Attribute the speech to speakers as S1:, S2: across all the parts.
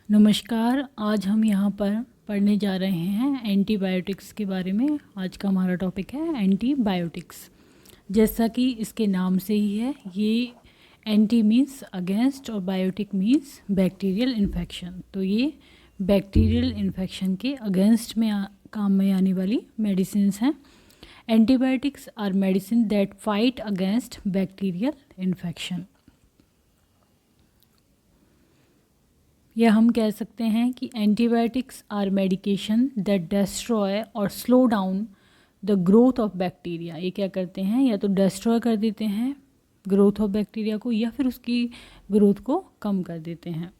S1: नमस्कार। आज हम यहाँ पर पढ़ने जा रहे हैं एंटीबायोटिक्स के बारे में। आज का हमारा टॉपिक है एंटीबायोटिक्स। जैसा कि इसके नाम से ही है, ये एंटी मीन्स अगेंस्ट और बायोटिक मीन्स बैक्टीरियल इन्फेक्शन। तो ये बैक्टीरियल इन्फेक्शन के अगेंस्ट में काम में आने वाली मेडिसिन हैं। Antibiotics are medicine that fight against bacterial infection. या हम कह सकते हैं कि antibiotics are medication that destroy और slow down the growth of bacteria. ये क्या करते हैं, या तो डिस्ट्रॉय कर देते हैं ग्रोथ ऑफ बैक्टीरिया को, या फिर उसकी ग्रोथ को कम कर देते हैं।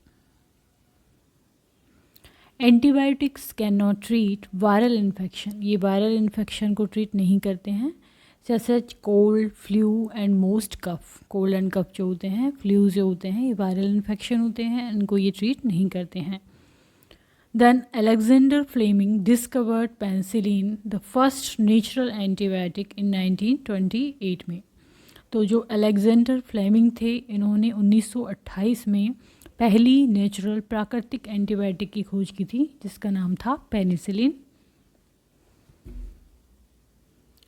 S1: Antibiotics can not treat viral infection. ये वायरल इन्फेक्शन को ट्रीट नहीं करते हैं, such cold, flu and most cough. Cold and cough जो होते हैं, फ्लू जो होते हैं, ये वायरल इन्फेक्शन होते हैं, इनको ये ट्रीट नहीं करते हैं। Then Alexander Fleming discovered penicillin, the first natural antibiotic in 1928 में। तो जो अलेक्जेंडर फ्लेमिंग थे, इन्होंने 1928 में पहली नेचुरल प्राकृतिक एंटीबायोटिक की खोज की थी, जिसका नाम था penicillin.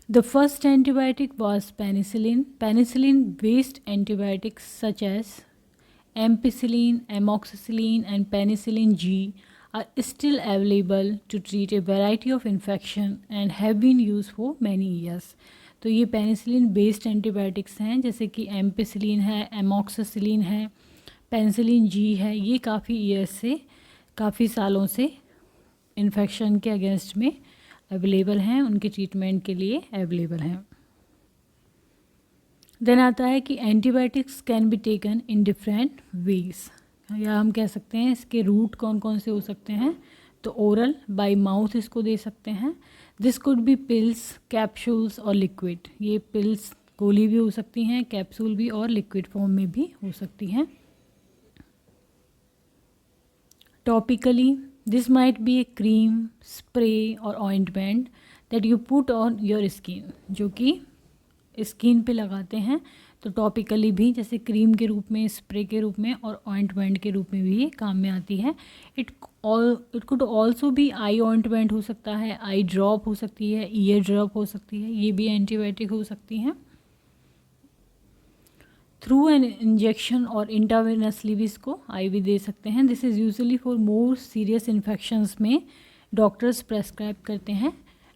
S1: The first antibiotic was penicillin. Penicillin-based antibiotics such as ampicillin, amoxicillin, and penicillin G are still available to treat a variety of infection and have been used for many years. तो ये penicillin based antibiotics हैं, जैसे कि ampicillin है, amoxicillin है, penicillin G है। ये काफ़ी ईयर्स से, काफ़ी सालों से इन्फेक्शन के अगेंस्ट में अवेलेबल हैं, उनके ट्रीटमेंट के लिए अवेलेबल हैं। देन आता है कि antibiotics can be taken in different ways, या हम कह सकते हैं इसके रूट कौन कौन से हो सकते हैं। तो ओरल, बाय माउथ इसको दे सकते हैं। This could be pills, capsules और लिक्विड। ये पिल्स गोली भी हो सकती हैं, कैप्सूल भी, और लिक्विड फॉर्म में भी हो सकती हैं। Topically, this might be a cream, spray और ointment that you put on your skin, जो कि स्किन पे लगाते हैं। तो टॉपिकली भी जैसे क्रीम के रूप में, स्प्रे के रूप में और ऑइंटमेंट के रूप में भी ये काम में आती है। इट कुड ऑल्सो भी आई ऑइंटमेंट हो सकता है, आई ड्रॉप हो सकती है, ईयर ड्रॉप हो सकती है, ये भी एंटीबायोटिक हो सकती हैं। थ्रू एन इंजेक्शन और इंट्रावेनसली भी इसको आईवी दे सकते हैं। This is usually for more serious infections में डॉक्टर्स प्रेस्क्राइब करते हैं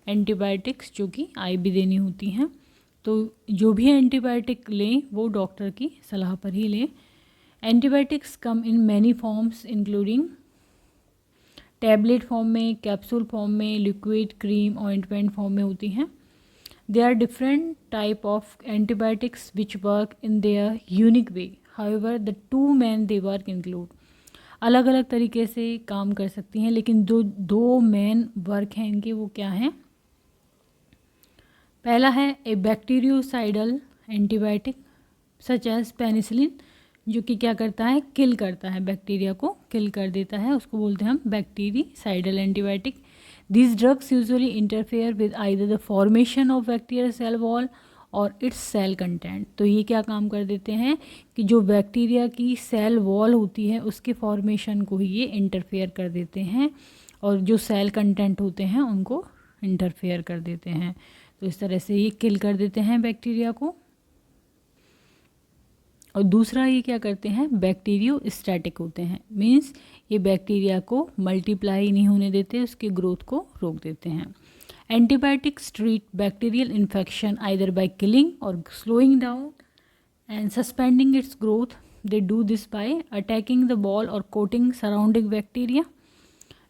S1: एंटीबायोटिक्स, जो कि आईवी देनी होती हैं। तो जो भी एंटीबायोटिक लें वो डॉक्टर की सलाह पर ही लें। Antibiotics come in many forms including tablet form में, कैप्सूल फॉर्म में, लिक्विड, क्रीम, ऑइंटमेंट फॉर्म में होती हैं। There are different type of antibiotics which work in their unique way. However, the two main they work include, अलग अलग तरीके से काम कर सकती हैं, लेकिन दो मेन वर्क हैं इनके, वो क्या हैं। पहला है a bacteriocidal antibiotic such as penicillin, जो कि क्या करता है, किल करता है, बैक्टीरिया को किल कर देता है, उसको बोलते हैं हम bactericidal antibiotic. These drugs usually interfere with either the formation of bacterial cell wall और इट्स सेल कंटेंट। तो ये क्या काम कर देते हैं कि जो बैक्टीरिया की सेल वॉल होती है उसके फॉर्मेशन को ही ये इंटरफेयर कर देते हैं, और जो सेल कंटेंट होते हैं उनको इंटरफेयर कर देते हैं। तो इस तरह से ये किल कर देते हैं बैक्टीरिया को। और दूसरा ये क्या करते हैं, बैक्टीरियो स्टैटिक होते हैं, मीन्स ये बैक्टीरिया को मल्टीप्लाई नहीं होने देते, उसकी ग्रोथ को रोक देते हैं। Antibiotics treat bacterial infection either by killing और slowing down and suspending its growth. They do this by attacking the wall और कोटिंग सराउंडिंग बैक्टीरिया।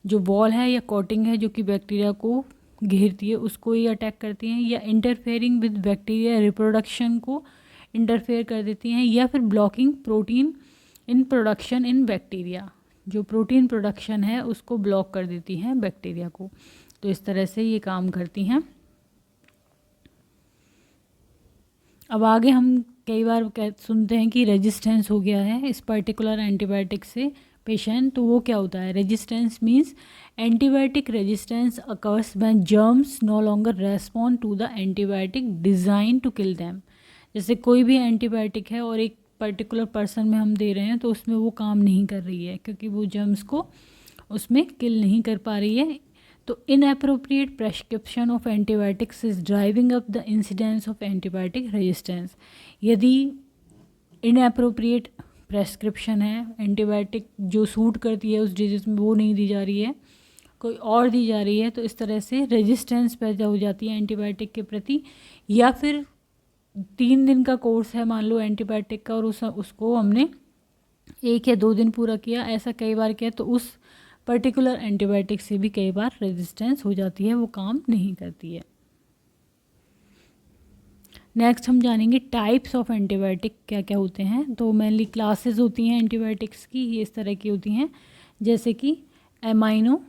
S1: जो वॉल है या कोटिंग है जो कि बैक्टीरिया को घेरती है, उसको ही अटैक करती हैं, या इंटरफेयरिंग विद बैक्टीरिया रिप्रोडक्शन को इंटरफेयर कर देती हैं, या फिर blocking protein in production in bacteria. जो प्रोटीन प्रोडक्शन है उसको ब्लॉक कर देती हैं बैक्टीरिया को। तो इस तरह से ये काम करती हैं। अब आगे हम कई बार सुनते हैं कि रेजिस्टेंस हो गया है इस पर्टिकुलर एंटीबायोटिक से पेशेंट। तो वो क्या होता है, resistance means antibiotic resistance occurs when germs no longer respond to the antibiotic design to kill them. जैसे कोई भी एंटीबायोटिक है और एक पर्टिकुलर पर्सन में हम दे रहे हैं तो उसमें वो काम नहीं कर रही है, क्योंकि वो जर्म्स को उसमें किल नहीं कर पा रही है। तो inappropriate prescription of antibiotics is driving up the incidence of antibiotic resistance. यदि इनएप्रोप्रिएट प्रेस्क्रिप्शन है, एंटीबायोटिक जो सूट करती है उस डिजीज़ में वो नहीं दी जा रही है, कोई और दी जा रही है, तो इस तरह से रेजिस्टेंस पैदा हो जाती है एंटीबायोटिक के प्रति। या फिर 3 दिन का कोर्स है मान लो एंटीबायोटिक का, और उसको हमने 1 या 2 दिन पूरा किया, ऐसा कई बार किया, तो उस पर्टिकुलर एंटीबायोटिक से भी कई बार रेजिस्टेंस हो जाती है, वो काम नहीं करती है। नेक्स्ट हम जानेंगे टाइप्स ऑफ एंटीबायोटिक क्या क्या होते हैं। तो मेनली क्लासेस होती हैं एंटीबायोटिक्स की, ये इस तरह की होती हैं, जैसे कि amino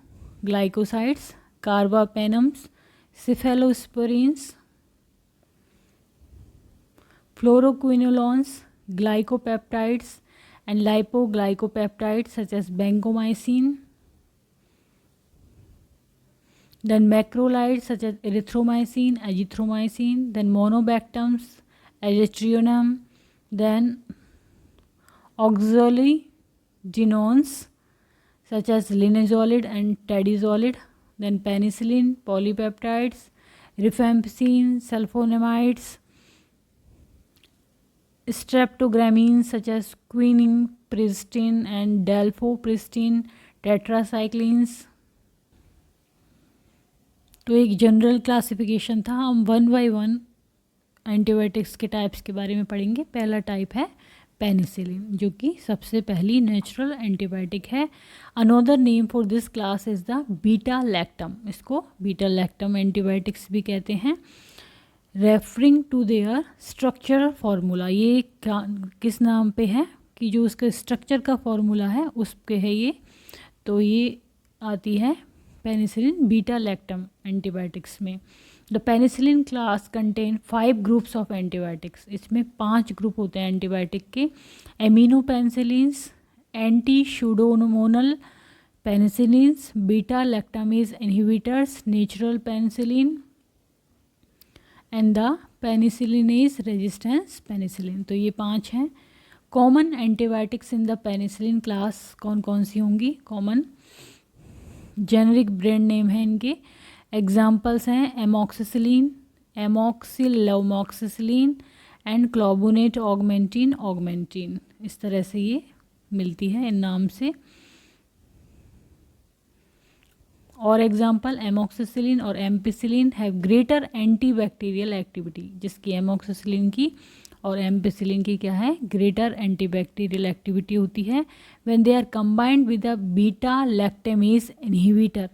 S1: glycosides, carbapenems, cephalosporins, fluoroquinolones, glycopeptides and lipoglycopeptides such as vancomycin, then macrolides such as erythromycin, azithromycin, then monobactams, azithrionam, then oxaliginons such as linezolid and tadizolid, then penicillin, polypeptides, rifampicin, sulfonamides, streptogramins such as quinine, pristin and dalfopristin, tetracyclines। तो एक general classification था, हम 1 bye 1 antibiotics के types के बारे में पढ़ेंगे। पहला टाइप है पेनिसिलिन, जो कि सबसे पहली नेचुरल एंटीबायोटिक है। Another name for this class is the beta lactam, इसको बीटा लैक्टम एंटीबायोटिक्स भी कहते हैं। Referring to their structural formula, ये किस नाम पे है कि जो उसके स्ट्रक्चर का फार्मूला है उस पे है ये, तो ये आती है पेनिसिलिन बीटा लैक्टम एंटीबायोटिक्स में। The penicillin class contain 5 groups of antibiotics, इसमें 5 ग्रुप होते हैं एंटीबायोटिक के। Aminopenicillins, anti pseudomonal penicillins, beta lactamase inhibitors, natural penicillin and the penicillinase resistance penicillin. तो ये 5 हैं। Common antibiotics in the penicillin class कौन कौन सी होंगी? कॉमन जेनरिक ब्रांड नेम है इनके। एग्जाम्पल्स हैं एमॉक्सिसिलिन, एमॉक्सिलोमॉक्सिसिलिन एंड क्लोबोनेट ऑगमेंटिन। इस तरह से ये मिलती है इन नाम से। और एग्जाम्पल एमॉक्सिसिलिन और ampicillin have greater antibacterial activity, जिसकी एमॉक्सिसिलिन की और एम्पिसिलिन की क्या है? ग्रेटर एंटीबैक्टीरियल एक्टिविटी होती है when they are combined with a beta lactamase inhibitor.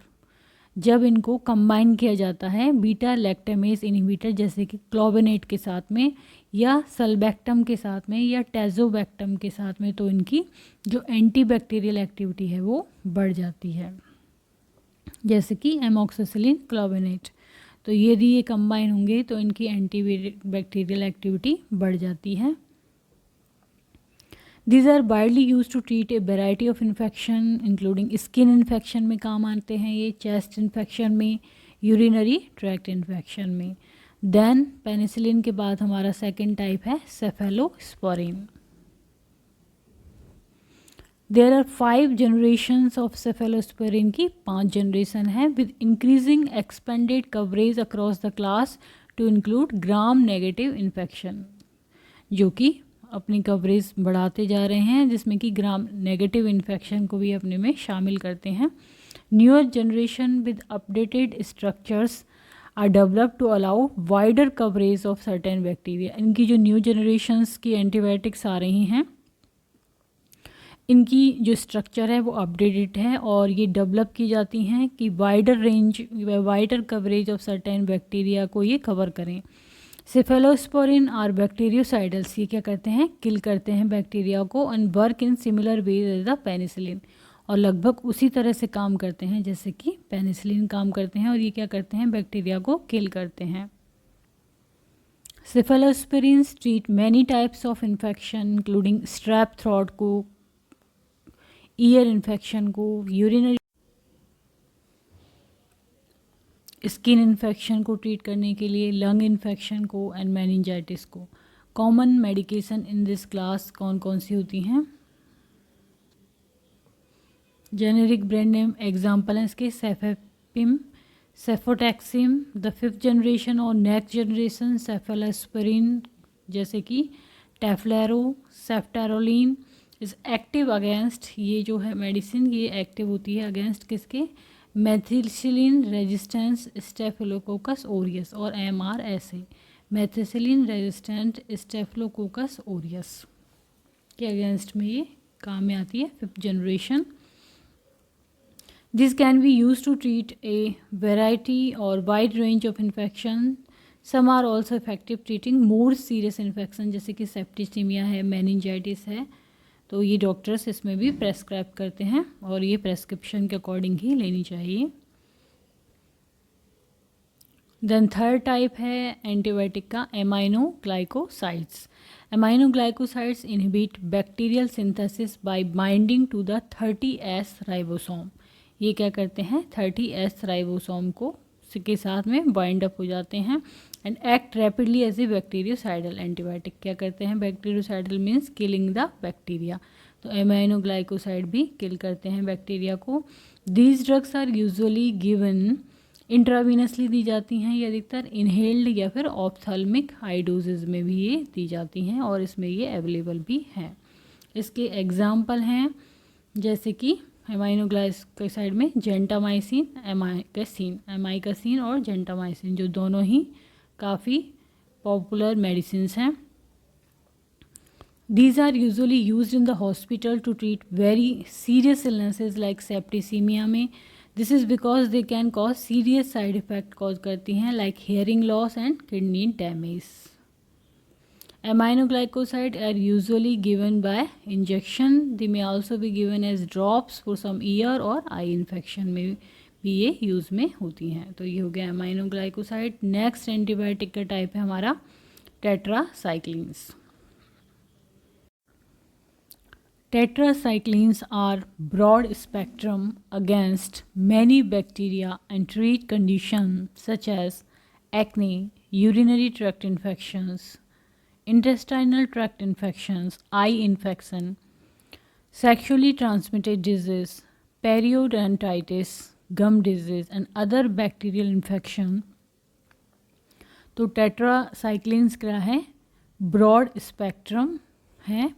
S1: जब इनको कंबाइन किया जाता है बीटा लैक्टेमेज इनहिबिटर, जैसे कि क्लोबोनेट के साथ में या सल्बैक्टम के साथ में या टेजोबैक्टम के साथ में, तो इनकी जो एंटीबैक्टीरियल एक्टिविटी है वो बढ़ जाती है, जैसे कि एमॉक्सिसिलिन क्लोबोनेट। तो यदि ये कंबाइन होंगे तो इनकी एंटीबैक्टीरियल एक्टिविटी बढ़ जाती है। These are widely used to treat a variety of infection including skin infection में काम आते हैं ये, chest infection में, urinary tract infection में। Then पेनिसिलिन के बाद हमारा सेकेंड टाइप है cephalosporin. There are 5 generations of cephalosporin की 5 जनरेशन है with increasing expanded coverage across the class to include gram negative infection, जो कि अपनी कवरेज बढ़ाते जा रहे हैं, जिसमें कि ग्राम नेगेटिव इन्फेक्शन को भी अपने में शामिल करते हैं। Newer generation with updated structures are developed to allow wider coverage of certain bacteria. इनकी जो न्यू जनरेशन्स की एंटीबायोटिक्स आ रही हैं, इनकी जो स्ट्रक्चर है वो अपडेटेड है और ये डेवलप की जाती हैं कि wider range, wider coverage of certain bacteria को ये कवर करें। सेफेलोस्पोरिन आर बैक्टीरियोसाइडल्स, ये क्या करते हैं? किल करते हैं बैक्टीरिया को, and work in similar ways as the penicillin, और लगभग उसी तरह से काम करते हैं जैसे कि पेनिसिलिन काम करते हैं, और ये क्या करते हैं? बैक्टीरिया को किल करते हैं। Cephalosporins treat many types of infection including strep throat को, ईयर इन्फेक्शन को, यूरिनरी स्किन इन्फेक्शन को ट्रीट करने के लिए, लंग इन्फेक्शन को एंड मेनिंजाइटिस को। Common medication in this class कौन कौन सी होती हैं? जेनेरिक ब्रांड नेम एग्जाम्पल हैं इसके सेफेपिम, सेफोटैक्सिम, द 5th जनरेशन और नेक्स्ट जनरेशन सेफेलोस्पिरिन जैसे कि टेफ्लेरो, सेफ्टेरोलिन इज एक्टिव अगेंस्ट, ये जो है मेडिसिन ये एक्टिव होती है अगेंस्ट किसके? मेथिसिलिन रेजिस्टेंस स्टेफिलोकोकस ओरियस और MRSA, methicillin resistant staphylococcus Orius के अगेंस्ट में ये काम में आती है 5th generation. This can be used to treat a variety or wide range of infection. Some are also effective treating more serious infection जैसे कि सेप्टिसीमिया है, मेनिंजाइटिस है, तो ये डॉक्टर्स इसमें भी प्रेस्क्राइब करते हैं और ये प्रेस्क्रिप्शन के अकॉर्डिंग ही लेनी चाहिए. देन थर्ड टाइप है एंटीबायोटिक का aminoglycosides. Aminoglycosides inhibit bacterial synthesis by binding to the 30S ribosome. ये क्या करते हैं? 30S राइबोसोम को के साथ में बाइंड अप हो जाते हैं and act rapidly as a bacteriocidal antibiotic. क्या करते हैं? Bacteriocidal means killing the bacteria, तो एमाइनोग्लाइकोसाइड भी किल करते हैं बैक्टीरिया को. These drugs are usually given intravenously दी जाती हैं, ये अधिकतर इनहेल्ड या फिर ऑप्थेल्मिक हाई डोजेज में भी ये दी जाती हैं और इसमें ये अवेलेबल भी हैं. इसके एग्जाम्पल हैं जैसे कि एमाइनोग्लाइकोसाइड में जेंटामाइसिन, एमाइकासिन और जेंटामाइसिन जो दोनों ही काफ़ी पॉपुलर मेडिसिन हैं. These are usually used in the hospital to treat very serious illnesses like septicemia में. This is because they can cause serious side effect cause करती हैं like hearing loss and kidney damage. Aminoglycoside are usually given by injection. They may also be given as drops for some ear और eye infection में भी ये use में होती हैं. तो ये हो गया एमाइनोग्लाइकोसाइड. नेक्स्ट एंटीबायोटिक का टाइप है हमारा tetracyclines. Tetracyclines are broad spectrum against many bacteria and treat conditions such as acne, urinary tract infections, intestinal tract infections, eye infection, sexually transmitted disease, periodontitis, gum disease and other bacterial infection. तो tetracyclines क्या है? Broad spectrum है.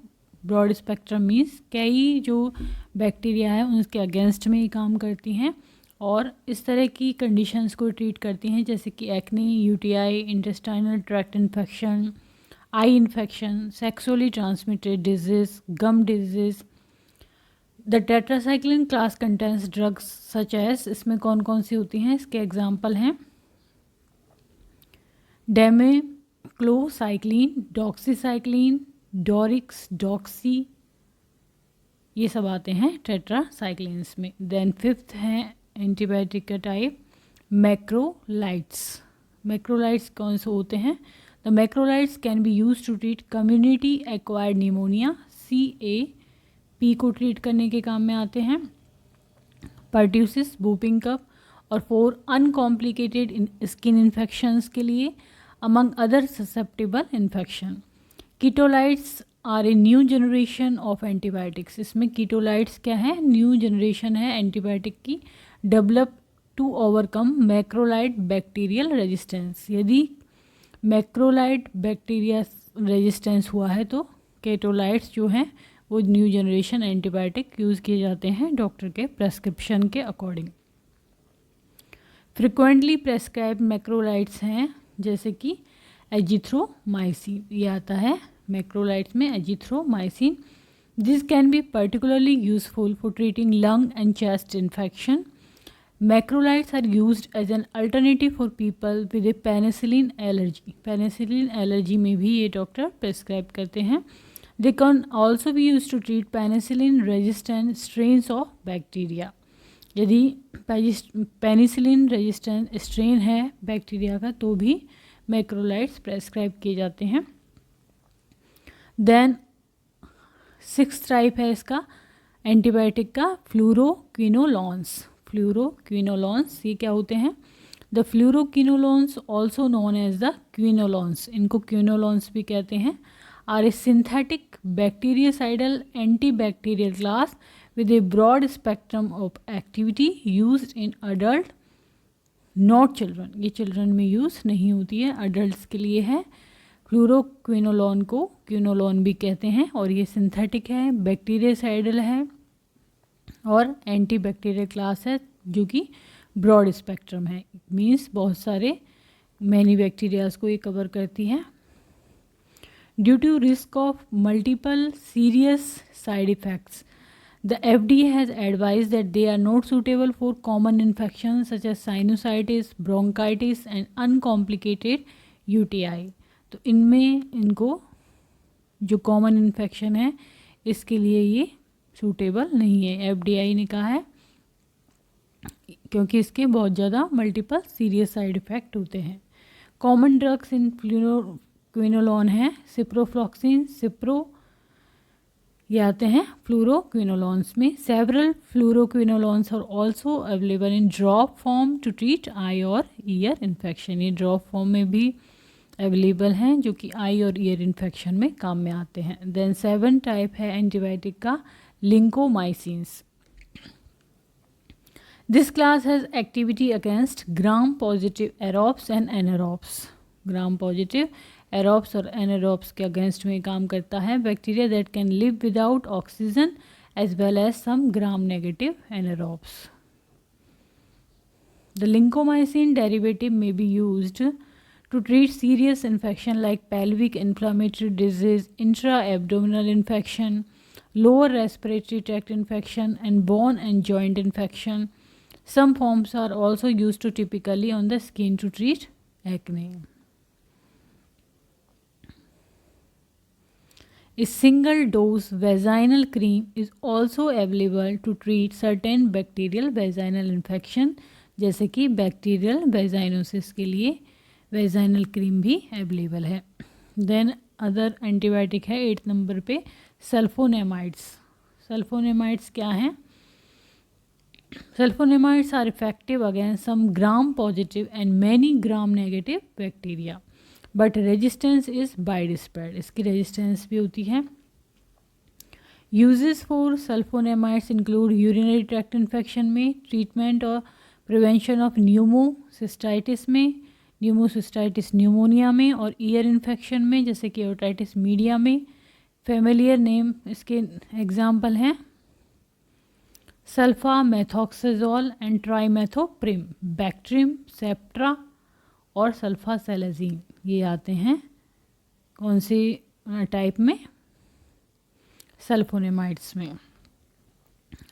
S1: Broad spectrum means कई जो bacteria है उनके against में ही काम करती हैं और इस तरह की कंडीशंस को ट्रीट करती हैं जैसे कि acne, UTI, intestinal tract infection, eye infection, sexually transmitted disease, gum disease. The tetracycline class contains drugs such as, इसमें कौन कौन सी होती हैं? इसके एग्जाम्पल हैं डेमेक्लोसाइक्लिन, डॉक्सीसाइक्लिन, डॉरिक्स, डॉक्सी, ये सब आते हैं टेट्रासाइक्लिन्स में. देन 5th है एंटीबायोटिक का टाइप मैक्रोलाइड्स. मैक्रोलाइड्स कौन से होते हैं? The macrolides can be use to treat community acquired pneumonia, CAP को ट्रीट करने के काम में आते हैं, पर्ट्यूसिस, वूपिंग कफ और फॉर अनकॉम्प्लिकेटेड स्किन इन्फेक्शंस के लिए among other susceptible infection. Ketolides are a new generation of antibiotics. इसमें कीटोलाइट्स क्या है? न्यू जनरेशन है एंटीबायोटिक की, develop to overcome macrolide bacterial resistance. यदि मैक्रोलाइड बैक्टीरिया रेजिस्टेंस हुआ है तो कीटोलाइट्स जो हैं वो न्यू जनरेशन एंटीबायोटिक यूज़ किए जाते हैं डॉक्टर के प्रेस्क्रिप्शन के अकॉर्डिंग. फ्रिक्वेंटली प्रेस्क्राइब मैक्रोलाइट्स हैं जैसे कि एजिथ्रोमाइसिन, ये आता है मैक्रोलाइट्स में azithromycin. This can be particularly useful for treating lung and chest infection. Macrolides are used as an alternative for people with a penicillin allergy. Penicillin allergy में भी ये डॉक्टर प्रेस्क्राइब करते हैं. They can also be use to treat penicillin resistant strains of bacteria. यदि penicillin resistant strain है bacteria का तो भी मैक्रोलाइट्स प्रेस्क्राइब किए जाते हैं. देन 6th टाइप है इसका एंटीबायोटिक का फ्लूरोक्विनोलॉन्स. फ्लूरोक्विनोलॉन्स ये क्या होते हैं? The fluoroquinolones also known as the quinolones, इनको क्विनोलोन्स भी कहते हैं, are a synthetic bactericidal antibacterial class with a broad spectrum of activity used in adult not children, ये चिल्ड्रन में यूज़ नहीं होती है, अडल्ट के लिए है। फ्लूरोक्विनोलोन को क्विनोलोन भी कहते हैं और ये सिंथेटिक है, बैक्टीरियासाइडल है और एंटी बैक्टीरियल क्लास है जो कि ब्रॉड स्पेक्ट्रम है, मीन्स बहुत सारे मैनी बैक्टीरियाज को ये कवर करती है। Due to risk of multiple serious side effects the FDA has advised that they are not suitable for common infections such as sinusitis, bronchitis and uncomplicated UTI। तो इनमें इनको जो कॉमन इन्फेक्शन है इसके लिए ये सूटेबल नहीं है, FDA ने कहा है, क्योंकि इसके बहुत ज़्यादा मल्टीपल सीरियस साइड इफ़ेक्ट होते हैं। कॉमन ड्रग्स इन फ्लूरोक्विनोलोन है सिप्रोफ्लॉक्सिन, सिप्रो, ये आते हैं फ्लूरोक्विनोलोन्स में। Several fluoroquinolones are also available in drop form to treat eye और ईयर इन्फेक्शन, ये ड्रॉप फॉर्म में भी अवेलेबल हैं जो कि आई और ईयर इन्फेक्शन में काम में आते हैं। देन 7 टाइप है एंटीबायोटिक का, lincomycins. This class has activity against gram positive aerobes and anaerobes, gram positive aerobes और एनारोब्स के अगेंस्ट में काम करता है। Bacteria that can live without oxygen as well as some gram negative anaerobes. The lincomycin derivative may be used to treat serious infection like pelvic inflammatory disease, intra-abdominal infection, lower respiratory tract infection and bone and joint infection. Some forms are also used to typically on the skin to treat acne. A single dose vaginal cream is also available to treat certain bacterial vaginal infection, जैसे कि bacterial vaginosis के लिए vaginal cream भी available है। Then other antibiotic है 8 number पे sulfonamides. Sulfonamides क्या हैं? Sulfonamides are effective against some gram positive and many gram negative bacteria but resistance is widespread, इसकी रेजिस्टेंस भी होती है। Uses for sulfonamides include urinary tract infection में treatment और प्रिवेंशन ऑफ न्यूमोसिस्टाइटिस में, pneumocystitis pneumonia में और ear infection में जैसे कि ओटाइटिस मीडिया में। फेमिलियर नेम इसके एग्जाम्पल हैं सल्फा मेथोक्साजोल एंड ट्राइमेथोप्रिम, बैक्ट्रिम, सेप्ट्रा और सल्फासेलाजीन, ये आते हैं कौन सी टाइप में? सल्फोनेमाइड्स में।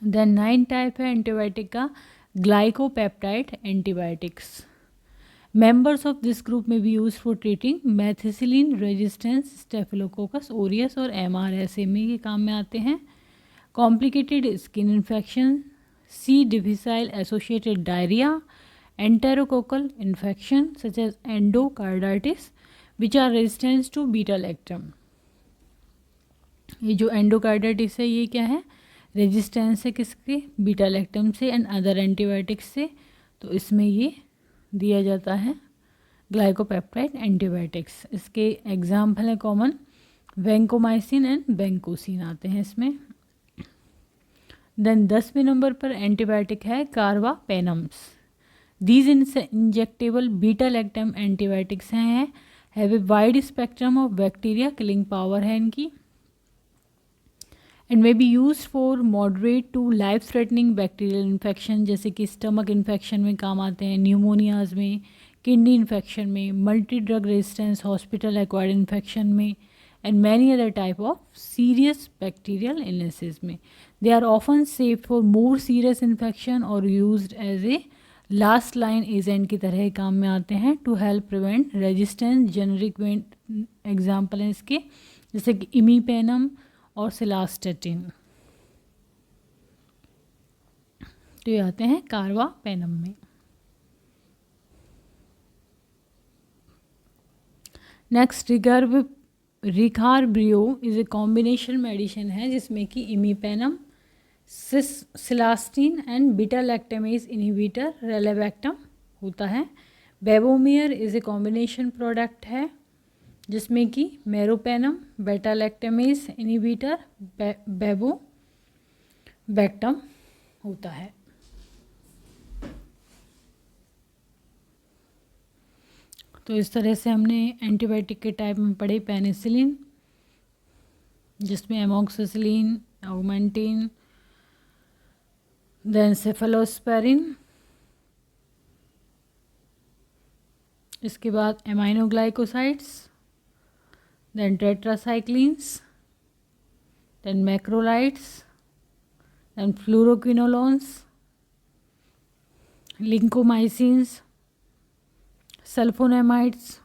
S1: देन 9 टाइप है एंटीबायोटिक का glycopeptide antibiotics. Members of this group may be use for treating methicillin resistance, staphylococcus aureus और MRSA में ये काम में आते हैं। Complicated skin infection, C difficile associated diarrhoea, enterococcal infection such as endocarditis which are resistance to beta lactam. ये जो endocarditis है ये क्या है? रेजिस्टेंस है किसके? बीटा लैक्टम से एंड अदर एंटीबायोटिक्स से, तो इसमें ये दिया जाता है ग्लाइकोपेप्टाइड एंटीबायोटिक्स। इसके एग्जाम्पल है कॉमन वैंकोमाइसिन एंड वैंकोसिन आते हैं इसमें। देन 10वें नंबर पर एंटीबायोटिक है carbapenems. These injectable beta lactam antibiotics हैं, have a wide spectrum of bacteria killing power है इनकी, and may be use for moderate to life threatening bacterial infection जैसे कि स्टमक इन्फेक्शन में काम आते हैं, न्यूमोनियाज में, किडनी इन्फेक्शन में, multi drug resistance hospital acquired infection में and many other type of serious bacterial illnesses में। They are often safe for more serious infection और used as a last line agent की तरह काम में आते हैं to help prevent resistance. Generic example हैं इसके जैसे कि इमीपेनम और सिलास्टेटिन, तो ये आते हैं कार्बापेनम में। Next Recarbrio is a combination medicine है जिसमें कि imipenem, cilastatin and beta lactamase inhibitor relebactam होता है। Vabomere is a combination product है जिसमें कि मेरोपेनम, बेटा लैक्टेमेज इनहिबिटर, बेवोबैक्टम होता है। तो इस तरह से हमने एंटीबायोटिक के टाइप में पढ़े पेनिसिलिन, जिसमें एमोक्सिसिलिन, ऑगमेंटिन, देन सेफेलोस्पेरिन, इसके बाद aminoglycosides, then tetracyclines, then macrolides, then fluoroquinolones, lincomycins, sulfonamides,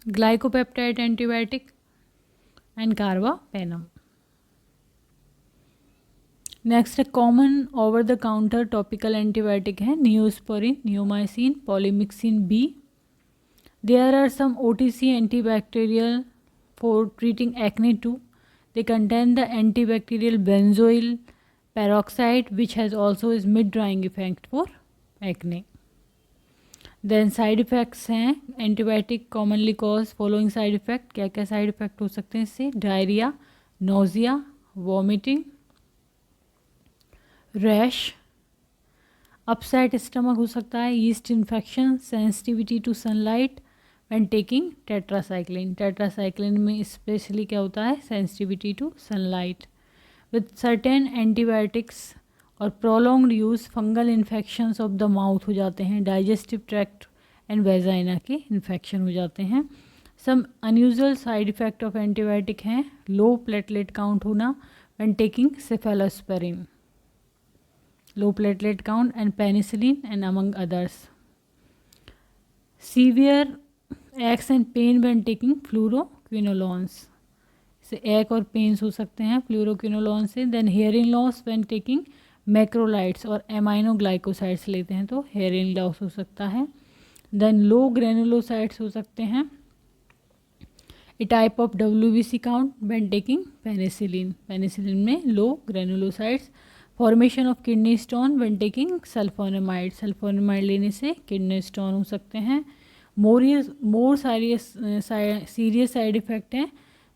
S1: glycopeptide antibiotic and carbapenem. Next common over the counter topical antibiotic है Neosporin, neomycin, polymyxin B. There are some OTC antibacterial for treating acne too. They contain the antibacterial benzoyl peroxide which has also is mid drying effect for acne. Then side effects हैं antibiotic commonly cause following side effect. क्या क्या side effect हो सकते हैं इससे? Diarrhoea, nausea, vomiting, rash, upset stomach हो सकता है, yeast infection, sensitivity to sunlight when taking tetracycline. Tetracycline में स्पेशली क्या होता है? Sensitivity to sunlight. With certain antibiotics और prolonged use fungal infections of the mouth हो जाते हैं, डाइजेस्टिव ट्रैक्ट एंड वेजाइना के इन्फेक्शन हो जाते हैं। Some unusual side effect of antibiotic हैं लो प्लेटलेट काउंट होना when taking cephalosporin, low platelet count and penicillin and among others. Severe aches and pain when taking fluoroquinolones, से एक और pains हो सकते हैं फ्लूरोक्विनोलोन से। Then hearing loss when taking macrolides और एमाइनोग्लाइकोसाइड्स लेते हैं तो हेयरिंग लॉस हो सकता है। देन लो ग्रेनुलोसाइड्स हो सकते हैं, a type of WBC count when taking penicillin, penicillin में low granulocytes. Formation of kidney stone when taking sulfonamide, sulfonamide लेने से किडनी स्टोन हो सकते हैं। मोर सीरियस साइड इफेक्ट हैं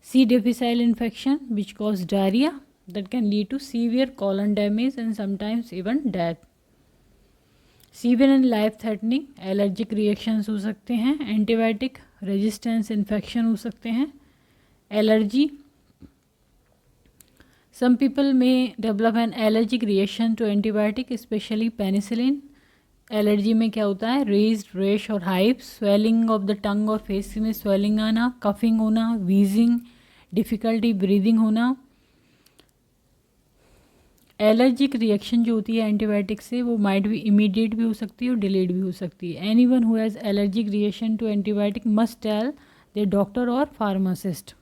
S1: C. difficile infection which cause diarrhea that can lead to severe colon damage and sometimes even death. Severe and life threatening allergic reactions हो सकते हैं, antibiotic resistance infection हो सकते हैं, allergy. Some people may develop an allergic reaction to antibiotic especially penicillin. Allergy में क्या होता है? रेज्ड रेश और hives, swelling of the tongue और फेस में स्वेलिंग आना, कफिंग होना, वीजिंग, डिफ़िकल्टी ब्रीदिंग होना। एलर्जिक रिएक्शन जो होती है एंटीबायोटिक से वो माइट भी इमीडिएट भी हो सकती है और डिलेड भी हो सकती है। Anyone who has allergic reaction to antibiotic must tell the doctor और फार्मासिस्ट।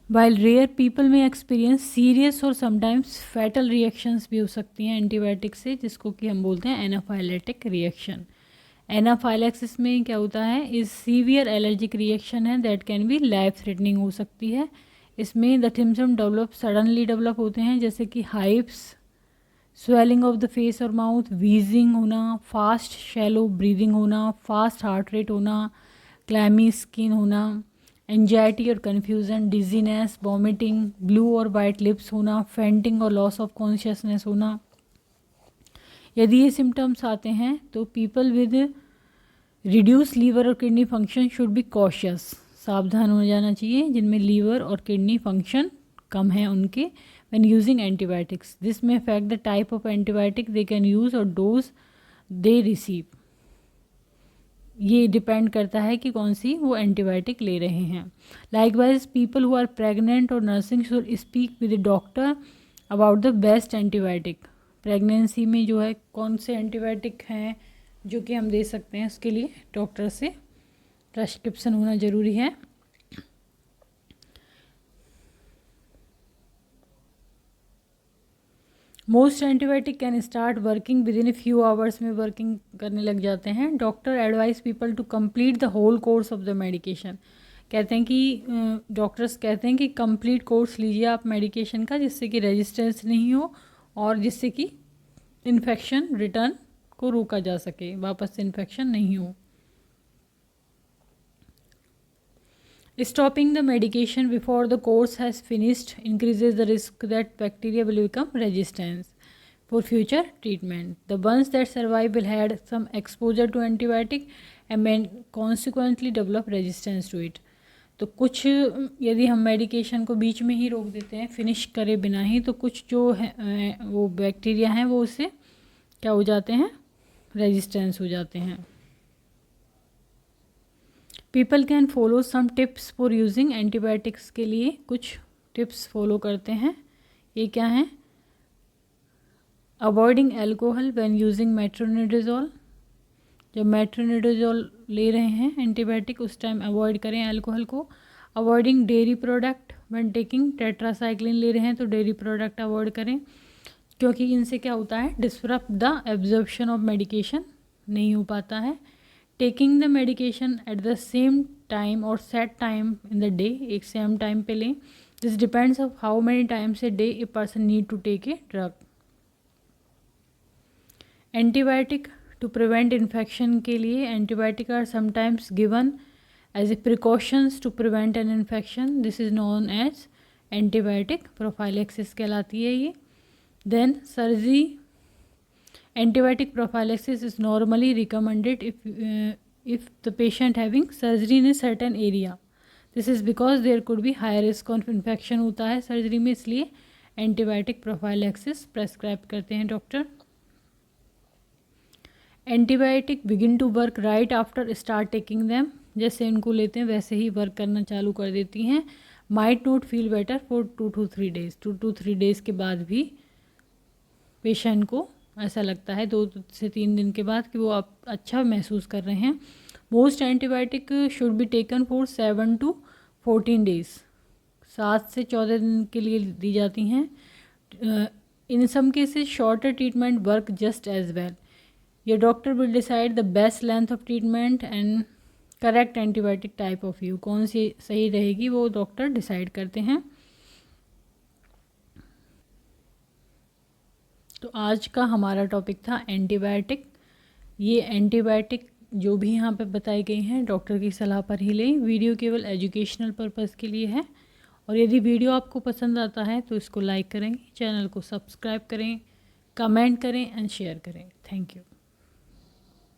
S1: वाइल रेयर पीपल में एक्सपीरियंस सीरियस और समटाइम्स फैटल रिएक्शंस भी हो सकती हैं एंटीबायोटिक से, जिसको कि हम बोलते हैं एनाफाइलेटिक रिएक्शन। एनाफाइलेक्सिस में क्या होता है? इस सीवियर एलर्जिक रिएक्शन है that can be life threatening हो सकती है। इसमें द सिम्पटम सडनली डेवलप होते हैं जैसे कि hives, swelling of the face और माउथ, वीजिंग होना, फास्ट शैलो ब्रीदिंग होना, फास्ट हार्ट रेट होना, क्लैमी स्किन होना, एंजाइटी और कन्फ्यूज़न, डिजीनेस, वॉमिटिंग, ब्लू और वाइट लिप्स होना, फेंटिंग और लॉस ऑफ कॉन्शियसनेस होना। यदि ये सिम्टम्स आते हैं तो पीपल विद रिड्यूस लीवर और kidney function should be cautious, सावधान हो जाना चाहिए जिनमें लीवर और किडनी फंक्शन कम है उनके व्हेन यूजिंग एंटीबायोटिक्स। दिस में affect the type of antibiotic they can use और डोज दे रिसीव। ये डिपेंड करता है कि कौन सी वो एंटीबायोटिक ले रहे हैं। Likewise people who are pregnant और nursing should speak with the doctor about the best antibiotic. Pregnancy में जो है कौन से एंटीबायोटिक हैं जो कि हम दे सकते हैं, उसके लिए डॉक्टर से प्रेस्क्रिप्शन होना ज़रूरी है। Most antibiotic can start working within a few hours में वर्किंग करने लग जाते हैं। Doctor advise people to complete the whole course of the medication. कहते हैं कि डॉक्टर्स कहते हैं कि कंप्लीट कोर्स लीजिए आप मेडिकेशन का, जिससे कि रेजिस्टेंस नहीं हो और जिससे कि इन्फेक्शन रिटर्न को रोका जा सके, वापस से इन्फेक्शन नहीं हो। Stopping the medication before the course has finished increases the risk that bacteria will become resistant for future treatment. The ones that survive will had some exposure to antibiotic and may consequently develop resistance to it. तो कुछ यदि हम medication को बीच में ही रोक देते हैं, finish करे बिना ही, तो कुछ जो है वो बैक्टीरिया हैं वो उससे क्या हो जाते हैं, रेजिस्टेंस हो जाते हैं। People can follow some tips for using antibiotics के लिए कुछ टिप्स फॉलो करते हैं। ये क्या हैं? Avoiding alcohol when using metronidazole. जब मेट्रोनिडाजोल ले रहे हैं एंटीबायोटिक उस टाइम अवॉइड करें अल्कोहल को। Avoiding dairy product when taking tetracycline ले रहे हैं तो डेयरी प्रोडक्ट अवॉइड करें, क्योंकि इनसे क्या होता है, disturb the absorption of medication नहीं हो पाता है। Taking the medication at the same time और set time in the day, एक सेम टाइम पे लें। This depends of how many times a day a person need to take a drug. Antibiotic to prevent infection के लिए antibiotic are sometimes given as a precautions to prevent an infection. This is known as antibiotic prophylaxis कहलाती है ये। Then surgery, antibiotic prophylaxis is normally recommended if the patient having surgery in a certain area. This is because there could be high risk of infection होता है surgery में, इसलिए antibiotic prophylaxis prescribe करते हैं doctor. Antibiotic begin to work right after start taking them. जैसे इनको लेते हैं वैसे ही वर्क करना चालू कर देती हैं। Might not feel better for 2 to 3 days। 2 to 3 days के बाद भी पेशेंट को ऐसा लगता है 2 से 3 दिन के बाद कि वो आप अच्छा महसूस कर रहे हैं। Most antibiotic should be taken for 7 to 14 days। 7 से 14 दिन के लिए दी जाती हैं। In some cases shorter treatment work just as well. Your doctor will decide the best length of treatment and correct antibiotic type of you. कौन सी सही रहेगी वो डॉक्टर डिसाइड करते हैं। तो आज का हमारा टॉपिक था एंटीबायोटिक। ये एंटीबायोटिक जो भी यहाँ पे बताई गई हैं डॉक्टर की सलाह पर ही लें। वीडियो केवल एजुकेशनल पर्पज़ के लिए है। और यदि वीडियो आपको पसंद आता है तो इसको लाइक करें, चैनल को सब्सक्राइब करें, कमेंट करें एंड शेयर करें। Thank you.